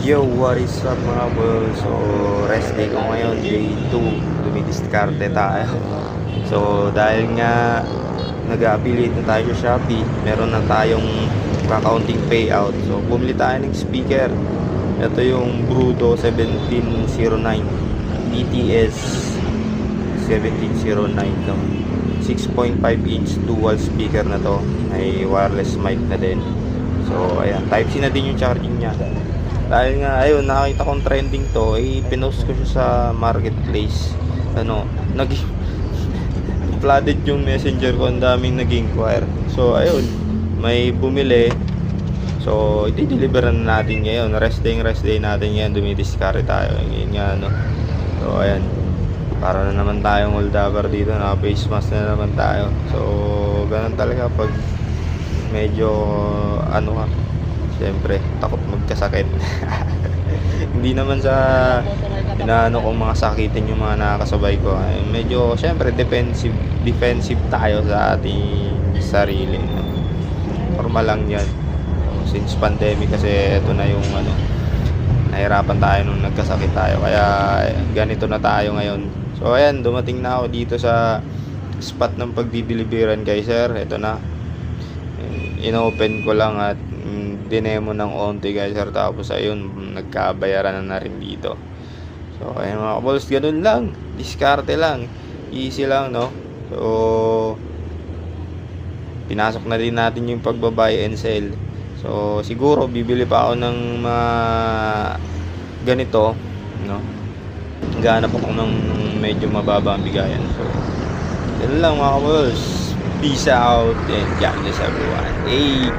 Yo, what is up mga bro? So, rest day ko ngayon, day 2. Dumidiskarte tayo. So, dahil nga nag-affiliate na tayo sa Shopee, meron na tayong kakaunting payout. So, bumili tayo ng speaker. Ito yung Brudo 1709 BTS 1709 no? 6.5 inch dual speaker na to. May wireless mic na din. So, ayan, Type-C na din yung charging niya. Dahil nga, ayun, nakita kong trending to, pinost ko siya sa marketplace. Flooded yung messenger ko, ang daming nag-inquire. So, ayun, may bumili. So, i-deliveran na natin ngayon. Rest day natin ngayon, dumidiskarte tayo. Ngayon nga, So, ayan, para na naman tayong holdabar dito, naka-face mask na naman tayo. So, ganun talaga pag medyo, siyempre, takot magkasakit. Hindi naman sa inaano kong mga sakitin yung mga nakakasabay ko. Medyo, siyempre, defensive tayo sa ating sarili. No? Normal lang yan. Since pandemic kasi ito na yung nahirapan tayo nung nagkasakit tayo. Kaya ganito na tayo ngayon. So, ayan, dumating na ako dito sa spot ng pagbibilibiran kay sir. Ito na. Inopen ko lang at dinemo ng onti guys sir, tapos ayun nagkabayaran na rin dito. So ayun mga kabols, ganun lang, diskarte lang, easy lang no. So pinasok na din natin yung pagbabuy and sell. So siguro bibili pa ako ng mga ganito no, gahanap ako ng medyo mababa ang bigayan. So ganun lang mga kabols, peace out and God bless everyone. Hey.